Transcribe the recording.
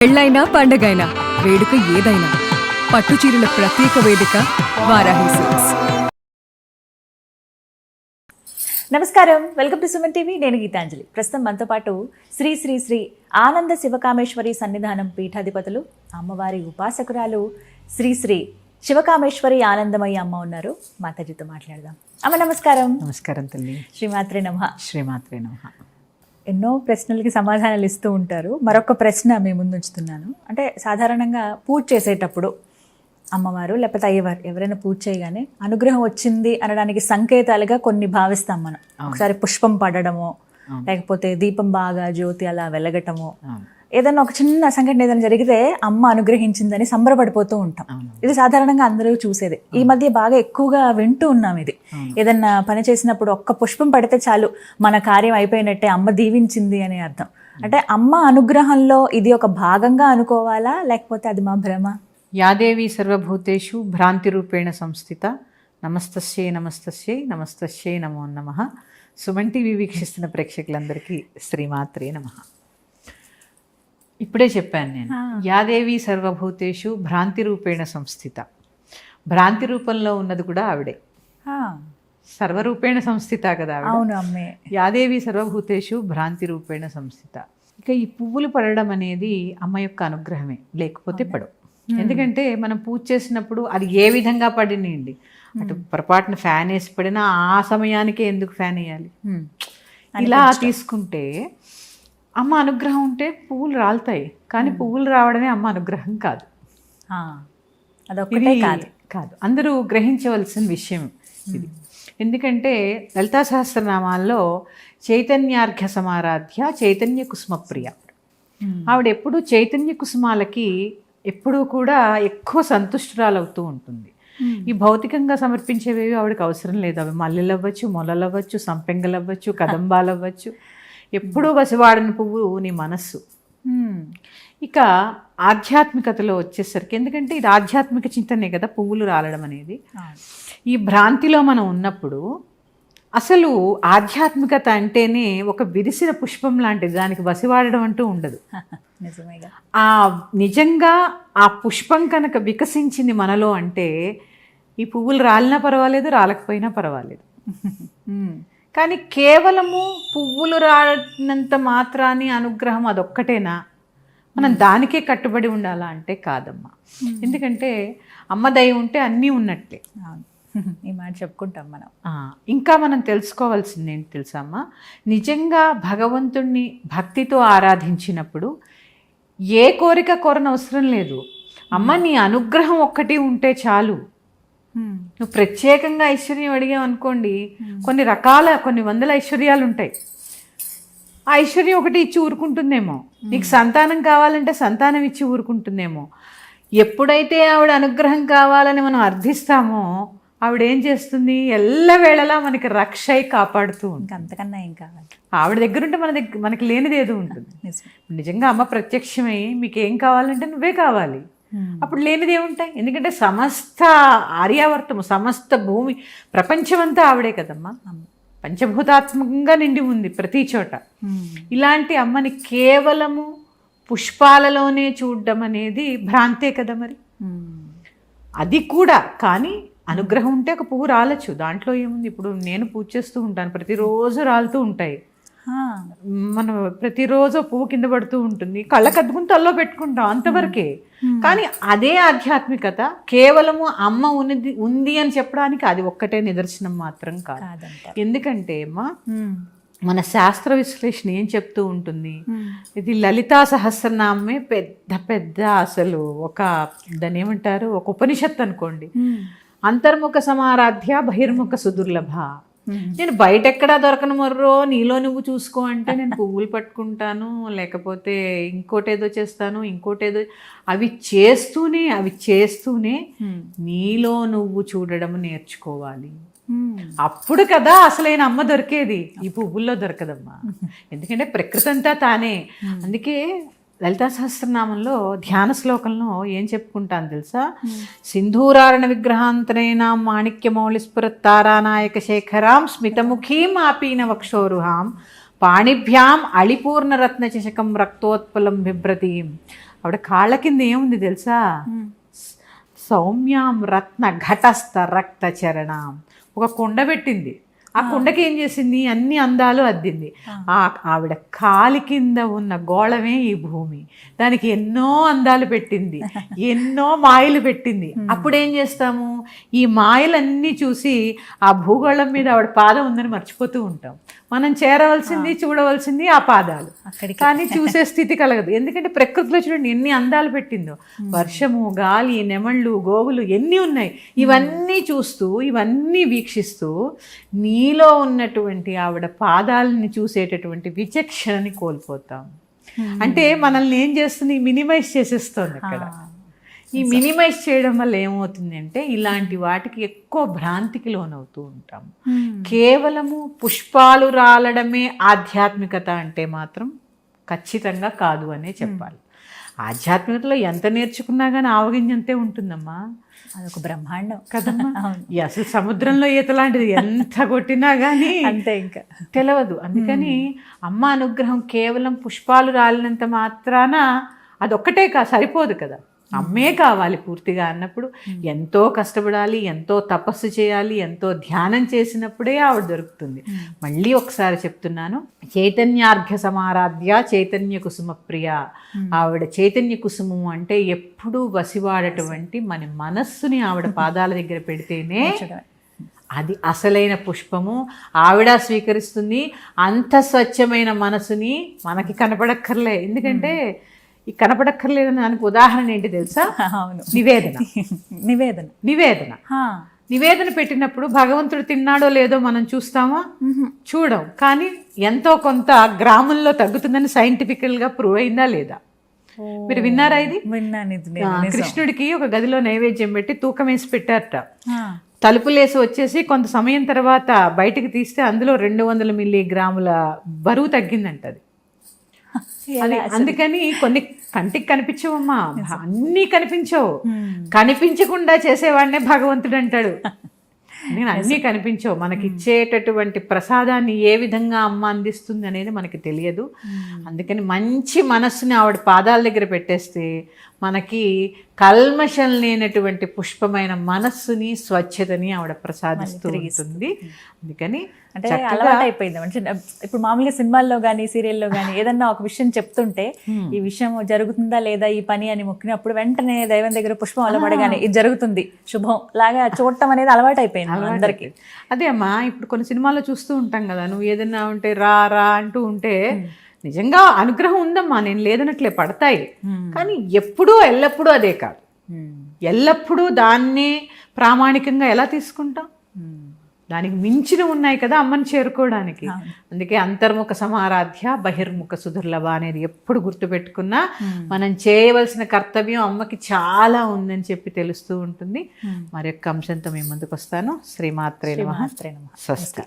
పెళ్ళైనా పండగైనా వేడుక ఏదైనా పట్టుచీరల ప్రత్యేక వేదిక వారాహి సిల్క్స్. నమస్కారం, వెల్కమ్ టు సుమన్ టీవీ. నేను గీతాంజలి. ప్రస్తుతం మనతో పాటు శ్రీ శ్రీ శ్రీ ఆనంద శివకామేశ్వరి సన్నిధానం పీఠాధిపతులు, అమ్మవారి ఉపాసకురాలు శ్రీ శ్రీ శివకామేశ్వరి ఆనందమయ్య అమ్మ ఉన్నారు. మాతాజీతో మాట్లాడదాం. అమ్మ నమస్కారం. నమస్కారం తల్లి. శ్రీమాత్రే నమః. శ్రీమాత్రే నమః. ఎన్నో ప్రశ్నలకి సమాధానాలు ఇస్తూ ఉంటారు. మరొక ప్రశ్న మీ ముందు ఉంచుతున్నాను. అంటే సాధారణంగా పూజ చేసేటప్పుడు అమ్మవారు లేకపోతే అయ్యవారు ఎవరైనా పూజ చేయగానే అనుగ్రహం వచ్చింది అనడానికి సంకేతాలుగా కొన్ని భావిస్తాం మనం. ఒకసారి పుష్పం పడడము, లేకపోతే దీపం బాగా జ్యోతి అలా వెలగటము, ఏదైనా ఒక చిన్న సంఘటన ఏదైనా జరిగితే అమ్మ అనుగ్రహించిందని సంబరపడిపోతూ ఉంటాం. ఇది సాధారణంగా అందరూ చూసేది. ఈ మధ్య బాగా ఎక్కువగా వింటూ ఉన్నాం ఇది. ఏదన్నా పని చేసినప్పుడు ఒక్క పుష్పం పడితే చాలు మన కార్యం అయిపోయినట్టే, అమ్మ దీవించింది అనే అర్థం. అంటే అమ్మ అనుగ్రహంలో ఇది ఒక భాగంగా అనుకోవాలా, లేకపోతే అది మా భ్రమ? యాదేవి సర్వభూతేషు భ్రాంతి రూపేణ సంస్థిత. నమస్తస్యై నమస్తస్యై నమస్తస్యై నమో నమః. సుమన్ టీవీ వీక్షిస్తున్న ప్రేక్షకులందరికీ శ్రీమాత్రే నమః. ఇప్పుడే చెప్పాను నేను, యాదేవి సర్వభూతేషు భ్రాంతి రూపేణ సంస్థిత. భ్రాంతి రూపంలో ఉన్నది కూడా ఆవిడే. సర్వరూపేణ సంస్థిత కదా ఆవిడ. అవును అమ్మే. యాదేవి సర్వభూతేషు భ్రాంతి రూపేణ సంస్థిత. ఇక ఈ పువ్వులు పడడం అనేది అమ్మ యొక్క అనుగ్రహమే, లేకపోతే పడవు. ఎందుకంటే మనం పూజ చేసినప్పుడు అది ఏ విధంగా పడినండి, అటు పొరపాటున ఫ్యాన్ వేసి పడినా ఆ సమయానికే ఎందుకు ఫ్యాన్ వేయాలి? ఇలా తీసుకుంటే అమ్మ అనుగ్రహం ఉంటే పువ్వులు రాలుతాయి, కానీ పువ్వులు రావడమే అమ్మ అనుగ్రహం కాదు. అదొకటే కాదు, అందరూ గ్రహించవలసిన విషయం ఇది. ఎందుకంటే లలితా సహస్రనామాల్లో చైతన్యార్ఘ్య సమారాధ్య చైతన్య కుసుమప్రియ. ఆవిడ ఎప్పుడు చైతన్య కుసుమాలకి ఎప్పుడూ కూడా ఎక్కువ సంతుష్టురాలవుతూ ఉంటుంది. ఈ భౌతికంగా సమర్పించేవేవి ఆవిడకి అవసరం లేదు. అవి మల్లెలు అవ్వచ్చు, మొలలు అవ్వచ్చు, సంపెంగలు అవ్వచ్చు, కదంబాలు అవ్వచ్చు. ఎప్పుడూ వసివాడని పువ్వు నీ మనస్సు. ఇక ఆధ్యాత్మికతలో వచ్చేసరికి, ఎందుకంటే ఇది ఆధ్యాత్మిక చింతనే కదా పువ్వులు రాలడం అనేది. ఈ భ్రాంతిలో మనం ఉన్నప్పుడు అసలు ఆధ్యాత్మికత అంటేనే ఒక విరిసిన పుష్పం లాంటిది, దానికి వసివాడడం అంటూ ఉండదు. నిజంగా ఆ పుష్పం కనుక వికసించింది మనలో అంటే ఈ పువ్వులు రాలినా పర్వాలేదు, రాలకపోయినా పర్వాలేదు. కానీ కేవలము పువ్వులు రాలినంత మాత్రాన్ని అనుగ్రహం అదొక్కటేనా, మనం దానికే కట్టుబడి ఉండాలా అంటే కాదమ్మా. ఎందుకంటే అమ్మ దయ ఉంటే అన్నీ ఉన్నట్లే. ఈ మాట చెప్పుకుంటాం మనం. ఇంకా మనం తెలుసుకోవాల్సింది ఏంటి తెలుసా అమ్మా, నిజంగా భగవంతుణ్ణి భక్తితో ఆరాధించినప్పుడు ఏ కోరిక కోరనవసరం లేదు. అమ్మ నీ అనుగ్రహం ఒక్కటి ఉంటే చాలు. నువ్వు ప్రత్యేకంగా ఐశ్వర్యం అడిగావు అనుకోండి, కొన్ని వందల ఐశ్వర్యాలు ఉంటాయి. ఆ ఐశ్వర్యం ఒకటి ఇచ్చి ఊరుకుంటుందేమో. నీకు సంతానం కావాలంటే సంతానం ఇచ్చి ఊరుకుంటుందేమో. ఎప్పుడైతే ఆవిడ అనుగ్రహం కావాలని మనం అర్థిస్తామో ఆవిడ ఏం చేస్తుంది, ఎల్లవేళలా మనకి రక్ష అయి కాపాడుతూ ఉంటుంది. అంతకన్నా ఏం కావాలి? ఆవిడ దగ్గర ఉంటే మనకి లేనిది ఏదో ఉంటుంది. నిజంగా అమ్మ ప్రత్యక్షమై మీకేం కావాలంటే నువ్వే కావాలి, అప్పుడు లేనిది ఏముంటాయి? ఎందుకంటే సమస్త ఆర్యావర్తము, సమస్త భూమి, ప్రపంచమంతా ఆవిడే కదమ్మా. పంచభూతాత్మకంగా నిండి ఉంది ప్రతి చోట. ఇలాంటి అమ్మని కేవలము పుష్పాలలోనే చూడడం అనేది భ్రాంతే కదా మరి. అది కూడా కానీ అనుగ్రహం ఉంటే ఒక పువ్వు రాలచ్చు, దాంట్లో ఏముంది. ఇప్పుడు నేను పూజ చేస్తూ ఉంటాను, ప్రతిరోజు రాలుతూ ఉంటాయి. మనం ప్రతిరోజు పువ్వు కింద పడుతూ ఉంటుంది, కళ్ళకు అద్దుకుని తల్లో పెట్టుకుంటాం, అంతవరకే. కానీ అదే ఆధ్యాత్మికత కేవలము అమ్మ ఉంది అని చెప్పడానికి అది ఒక్కటే నిదర్శనం మాత్రం కాదు. ఎందుకంటే అమ్మా మన శాస్త్ర విశ్లేషణ ఏం చెప్తూ ఉంటుంది, ఇది లలితా సహస్రనామే పెద్ద పెద్ద అసలు ఒక దాన్ని ఏమంటారు, ఒక ఉపనిషత్తు అనుకోండి. అంతర్ముఖ సమారాధ్య బహిర్ముఖ సుదుర్లభ. నేను బయట ఎక్కడా దొరకను మర్రో, నీలో నువ్వు చూసుకో అంటే నేను పువ్వులు పట్టుకుంటాను, లేకపోతే ఇంకోటేదో చేస్తాను, ఇంకోటేదో. అవి చేస్తూనే నీలో నువ్వు చూడడం నేర్చుకోవాలి. అప్పుడు కదా అసలైన అమ్మ దొరికేది. ఈ పువ్వుల్లో దొరకదమ్మా. ఎందుకంటే ప్రకృతి అంతా తానే. అందుకే లలితా సహస్రనామంలో ధ్యాన శ్లోకంలో ఏం చెప్పుకుంటాను తెలుసా, సింధూరారణ విగ్రహాంతరేణ మాణిక్యమౌళిస్ఫురత్తారానాయక శేఖరాం స్మితముఖీం ఆపీన వక్షోరుహాం పాణిభ్యాం అళిపూర్ణరత్న చషకం రక్తోత్పలం బిభ్రతీం ఆవిడ కాళ్ళ కింద ఏముంది తెలుసా? సౌమ్యాం రత్న ఘటస్థ రక్త చరణం. ఒక కుండ పెట్టింది. ఆ కుండకి ఏం చేసింది? అన్ని అందాలు అద్దింది. ఆవిడ కాలి కింద ఉన్న గోళమే ఈ భూమి. దానికి ఎన్నో అందాలు పెట్టింది, ఎన్నో మాయలు పెట్టింది. అప్పుడు ఏం చేస్తాము? ఈ మాయలన్నీ చూసి ఆ భూగోళం మీద ఆవిడ పాదం ఉందని మర్చిపోతూ ఉంటాం. మనం చేరవలసింది, చూడవలసింది ఆ పాదాలు. కానీ చూసే స్థితి కలగదు. ఎందుకంటే ప్రకృతిలో చూడండి ఎన్ని అందాలు పెట్టిందో. వర్షము, గాలి, నెమళ్ళు, గోవులు ఎన్ని ఉన్నాయి. ఇవన్నీ చూస్తూ, ఇవన్నీ వీక్షిస్తూ నీలో ఉన్నటువంటి ఆవిడ పాదాలని చూసేటటువంటి విచక్షణని కోల్పోతాం. అంటే మనల్ని ఏం చేస్తుంది? మినిమైజ్ చేసేస్తుంది అక్కడ. ఈ మినిమైజ్ చేయడం వల్ల ఏమవుతుంది అంటే ఇలాంటి వాటికి ఎక్కువ భ్రాంతికి లోనవుతూ ఉంటాం. కేవలము పుష్పాలు రాలడమే ఆధ్యాత్మికత అంటే మాత్రం ఖచ్చితంగా కాదు అనే చెప్పాలి. ఆధ్యాత్మికతలో ఎంత నేర్చుకున్నా కానీ ఆవగింజంతే ఉంటుందమ్మా. అదొక బ్రహ్మాండం కదమ్మా. అసలు సముద్రంలో ఈత లాంటిది ఎంత కొట్టినా కానీ అంతే, ఇంకా తెలియదు. అందుకని అమ్మ అనుగ్రహం కేవలం పుష్పాలు రాలినంత మాత్రాన అదొక్కటే సరిపోదు కదా. అమ్మే కావాలి పూర్తిగా అన్నప్పుడు ఎంతో కష్టపడాలి, ఎంతో తపస్సు చేయాలి, ఎంతో ధ్యానం చేసినప్పుడే ఆవిడ దొరుకుతుంది. మళ్ళీ ఒకసారి చెప్తున్నాను, చైతన్యార్ఘ్య సమారాధ్య చైతన్య కుసుమ ప్రియ. ఆవిడ చైతన్య కుసుమం అంటే ఎప్పుడూ వసివాడటువంటి మన మనస్సుని ఆవిడ పాదాల దగ్గర పెడితేనే అది అసలైన పుష్పము. ఆవిడ స్వీకరిస్తుంది. అంత స్వచ్ఛమైన మనసుని మనకి కనపడక్కర్లే. ఎందుకంటే ఈ కనపడక్కర్లేదని దానికి ఉదాహరణ ఏంటి తెలుసా? నివేదన. నివేదన నివేదన నివేదన పెట్టినప్పుడు భగవంతుడు తిన్నాడో లేదో మనం చూస్తామా? చూడం. కానీ ఎంతో కొంత గ్రాముల్లో తగ్గుతుందని సైంటిఫికల్గా ప్రూవ్ అయిందా లేదా? మీరు విన్నారా ఇది? కృష్ణుడికి ఒక గదిలో నైవేద్యం పెట్టి తూకం వేసి పెట్టారట. తలుపులేసి వచ్చేసి కొంత సమయం తర్వాత బయటికి తీస్తే అందులో 200 మిల్లీగ్రాముల బరువు తగ్గిందంట. అది అందుకని కొన్ని కంటికి కనిపించవమ్మా, అన్నీ కనిపించవు. కనిపించకుండా చేసేవాడినే భగవంతుడు అంటాడు. నేను అన్నీ కనిపించవు. మనకి ఇచ్చేటటువంటి ప్రసాదాన్ని ఏ విధంగా అమ్మ అందిస్తుంది అనేది మనకి తెలియదు. అందుకని మంచి మనస్సుని ఆవిడ పాదాల దగ్గర పెట్టేస్తే మనకి కల్మషం లేనటువంటి పుష్పమైన మనస్సుని, స్వచ్ఛతని ఆవిడ ప్రసాదిస్తూ ఉంటుంది. అందుకని అంటే అలవాటు అయిపోయింది. అంటే ఇప్పుడు మామూలుగా సినిమాల్లో కానీ సీరియల్లో కానీ ఏదన్నా ఒక విషయం చెప్తుంటే ఈ విషయం జరుగుతుందా లేదా ఈ పని అని మొక్కినప్పుడు వెంటనే దైవం దగ్గర పుష్పం అలవడగానే ఇది జరుగుతుంది శుభం లాగా చూడటం అనేది అలవాటు అయిపోయింది అందరికి. అదే అమ్మా, ఇప్పుడు కొన్ని సినిమాల్లో చూస్తూ ఉంటాం కదా, నువ్వు ఏదన్నా ఉంటే రా రా అంటూ ఉంటే నిజంగా అనుగ్రహం ఉందమ్మా, నేను లేదనట్లే, పడతాయి. కానీ ఎప్పుడూ ఎల్లప్పుడూ అదే కాదు. ఎల్లప్పుడూ దాన్నే ప్రామాణికంగా ఎలా తీసుకుంటాం? దానికి మించిన ఉన్నాయి కదా అమ్మని చేరుకోవడానికి. అందుకే అంతర్ముఖ సమారాధ్య బహిర్ముఖ సుదుర్లభ అనేది ఎప్పుడు గుర్తుపెట్టుకున్నా మనం చేయవలసిన కర్తవ్యం అమ్మకి చాలా ఉందని చెప్పి తెలుస్తూ ఉంటుంది. మరి యొక్క అంశంతో మేము ముందుకు వస్తాను. శ్రీమాత్రే నమః. స్వస్తి.